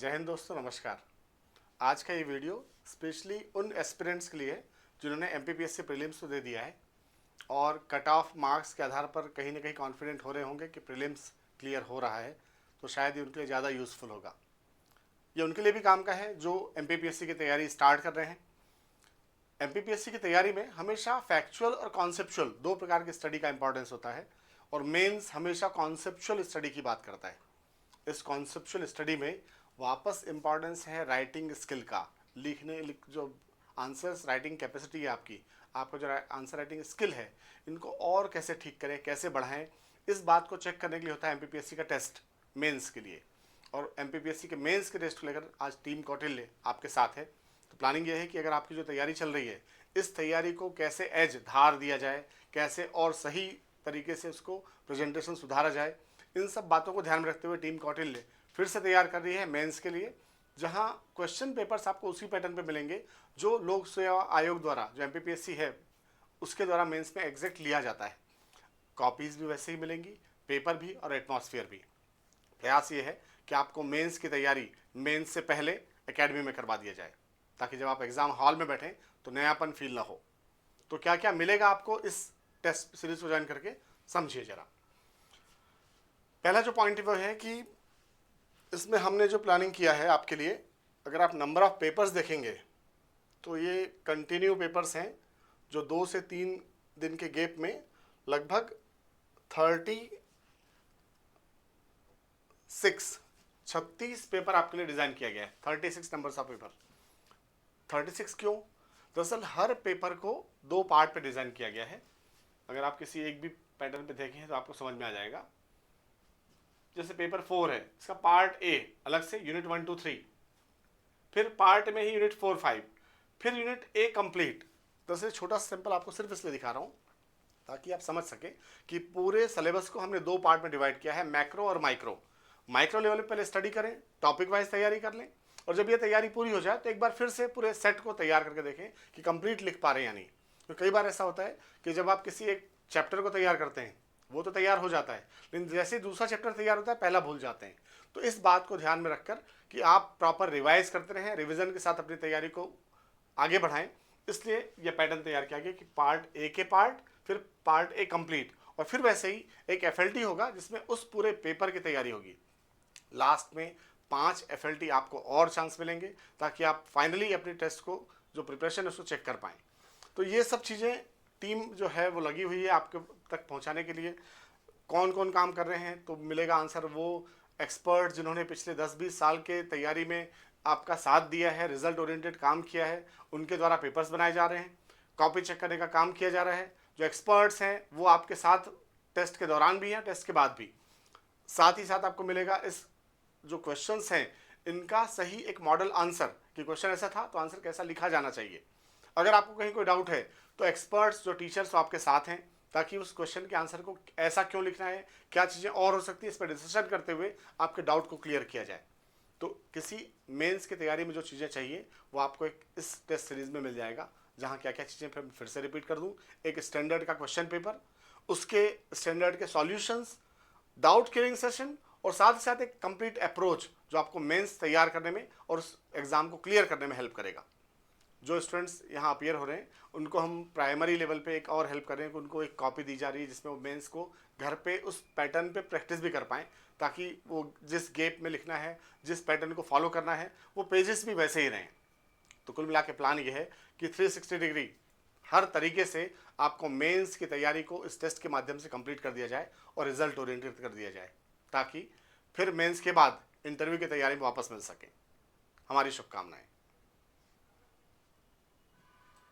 जय हिंद दोस्तों, नमस्कार। आज का ये वीडियो स्पेशली उन एस्पिरेंट्स के लिए है जिन्होंने एमपीपीएससी प्रीलिम्स तो दे दिया है और कट ऑफ मार्क्स के आधार पर कहीं ना कहीं कॉन्फिडेंट हो रहे होंगे कि प्रीलिम्स क्लियर हो रहा है, तो शायद ये उनके लिए ज़्यादा यूज़फुल होगा। ये उनके लिए भी काम का है जो एमपीपीएससी की तैयारी स्टार्ट कर रहे हैं। एमपीपीएससी की तैयारी में हमेशा फैक्चुअल और कॉन्सेप्चुअल दो प्रकार की स्टडी का इंपॉर्टेंस होता है और मेंस हमेशा कॉन्सेप्चुअल स्टडी की बात करता है। इस कॉन्सेप्चुअल स्टडी में वापस इम्पॉर्टेंस है राइटिंग स्किल का, जो आंसर्स राइटिंग कैपेसिटी है आपका जो आंसर राइटिंग स्किल है, इनको और कैसे ठीक करें, कैसे बढ़ाएं, इस बात को चेक करने के लिए होता है एमपीपीएससी का टेस्ट मेंस के लिए। और एमपीपीएससी के मेंस के टेस्ट को लेकर आज टीम कौटिल्य आपके साथ है। तो प्लानिंग ये है कि अगर आपकी जो तैयारी चल रही है, इस तैयारी को कैसे एज धार दिया जाए, कैसे और सही तरीके से उसको प्रेजेंटेशन सुधारा जाए, इन सब बातों को ध्यान में रखते हुए टीम कौटिल्य फिर से तैयार कर रही है मेंस के लिए, जहां क्वेश्चन पेपर्स आपको उसी पैटर्न पे मिलेंगे जो लोक सेवा आयोग द्वारा, जो एमपीपीएससी है उसके द्वारा मेंस में एग्जैक्ट लिया जाता है। कॉपीज भी वैसे ही मिलेंगी, पेपर भी और एटमॉस्फेयर भी। प्रयास ये है कि आपको मेंस की तैयारी मेंस से पहले एकेडमी में करवा दिया जाए, ताकि जब आप एग्जाम हॉल में बैठें तो नयापन फील ना हो। तो क्या क्या मिलेगा आपको इस टेस्ट सीरीज को ज्वाइन करके, समझिए जरा। पहला जो पॉइंट वो है कि इसमें हमने जो प्लानिंग किया है आपके लिए, अगर आप नंबर ऑफ पेपर्स देखेंगे तो ये कंटिन्यू पेपर्स हैं जो 2 से 3 दिन के गैप में लगभग 36 पेपर आपके लिए डिज़ाइन किया गया है। 36 नंबर्स ऑफ पेपर। 36 क्यों? दरअसल हर पेपर को 2 पार्ट पे डिज़ाइन किया गया है। अगर आप किसी एक भी पैटर्न पे देखें तो आपको समझ में आ जाएगा। जैसे पेपर 4 है, इसका पार्ट ए अलग से यूनिट 1, 2, 3, फिर पार्ट में ही यूनिट 4, 5, फिर यूनिट ए कंप्लीट। दरअसल छोटा सैंपल आपको सिर्फ इसलिए दिखा रहा हूँ ताकि आप समझ सके कि पूरे सिलेबस को हमने 2 पार्ट में डिवाइड किया है, मैक्रो और माइक्रो। माइक्रो लेवल पे पहले स्टडी करें, टॉपिक वाइज तैयारी कर लें, और जब ये तैयारी पूरी हो जाए तो एक बार फिर से पूरे सेट को तैयार करके देखें कि कंप्लीट लिख पा रहे हैं या नहीं। तो कई बार ऐसा होता है कि जब आप किसी एक चैप्टर को तैयार करते हैं वो तो तैयार हो जाता है, लेकिन जैसे ही दूसरा चैप्टर तैयार होता है पहला भूल जाते हैं। तो इस बात को ध्यान में रखकर कि आप प्रॉपर रिवाइज करते रहें, रिवीजन के साथ अपनी तैयारी को आगे बढ़ाएं, इसलिए यह पैटर्न तैयार किया गया कि पार्ट ए के पार्ट, फिर पार्ट ए कंप्लीट, और फिर वैसे ही एक एफएलटी होगा जिसमें उस पूरे पेपर की तैयारी होगी। लास्ट में 5 एफएलटी आपको और चांस मिलेंगे ताकि आप फाइनली अपने टेस्ट को जो प्रिपरेशन है उसको चेक कर पाएँ। तो ये सब चीज़ें टीम जो है वो लगी हुई है आपके तक पहुंचाने के लिए। कौन कौन काम कर रहे हैं तो मिलेगा आंसर वो एक्सपर्ट जिन्होंने पिछले 10-20 साल के तैयारी में आपका साथ दिया है, रिजल्ट ओरिएंटेड काम किया है, उनके द्वारा पेपर्स बनाए जा रहे हैं, कॉपी चेक करने का काम किया जा रहा है। जो एक्सपर्ट्स हैं वो आपके साथ टेस्ट के दौरान भी हैं, टेस्ट के बाद भी। साथ ही साथ आपको मिलेगा इस जो क्वेश्चंस हैं इनका सही एक मॉडल आंसर, कि क्वेश्चन ऐसा था तो आंसर कैसा लिखा जाना चाहिए। अगर आपको कहीं कोई डाउट है तो एक्सपर्ट्स जो टीचर्स आपके साथ हैं, ताकि उस क्वेश्चन के आंसर को ऐसा क्यों लिखना है, क्या चीज़ें और हो सकती है, इस पर डिस्कशन करते हुए आपके डाउट को क्लियर किया जाए। तो किसी मेंस की तैयारी में जो चीज़ें चाहिए वो आपको एक इस टेस्ट सीरीज में मिल जाएगा, जहाँ क्या क्या चीज़ें फिर से रिपीट कर दूँ। एक स्टैंडर्ड का क्वेश्चन पेपर, उसके स्टैंडर्ड के सॉल्यूशंस, डाउट क्लियरिंग सेशन, और साथ ही साथ एक कंप्लीट अप्रोच जो आपको मेंस तैयार करने में और उस एग्ज़ाम को क्लियर करने में हेल्प करेगा। जो स्टूडेंट्स यहाँ अपीयर हो रहे हैं उनको हम प्राइमरी लेवल पे एक और हेल्प कर रहे हैं कि उनको एक कॉपी दी जा रही है जिसमें वो मेंस को घर पे उस पैटर्न पे प्रैक्टिस भी कर पाएँ, ताकि वो जिस गैप में लिखना है, जिस पैटर्न को फॉलो करना है, वो पेजेस भी वैसे ही रहें। तो कुल मिला के प्लान ये है कि 360 डिग्री हर तरीके से आपको मेंस की तैयारी को इस टेस्ट के माध्यम से कंप्लीट कर दिया जाए और रिजल्ट ओरिएंटेड कर दिया जाए, ताकि फिर मेंस के बाद इंटरव्यू की तैयारी में वापस मिल सके। हमारी शुभकामनाएं।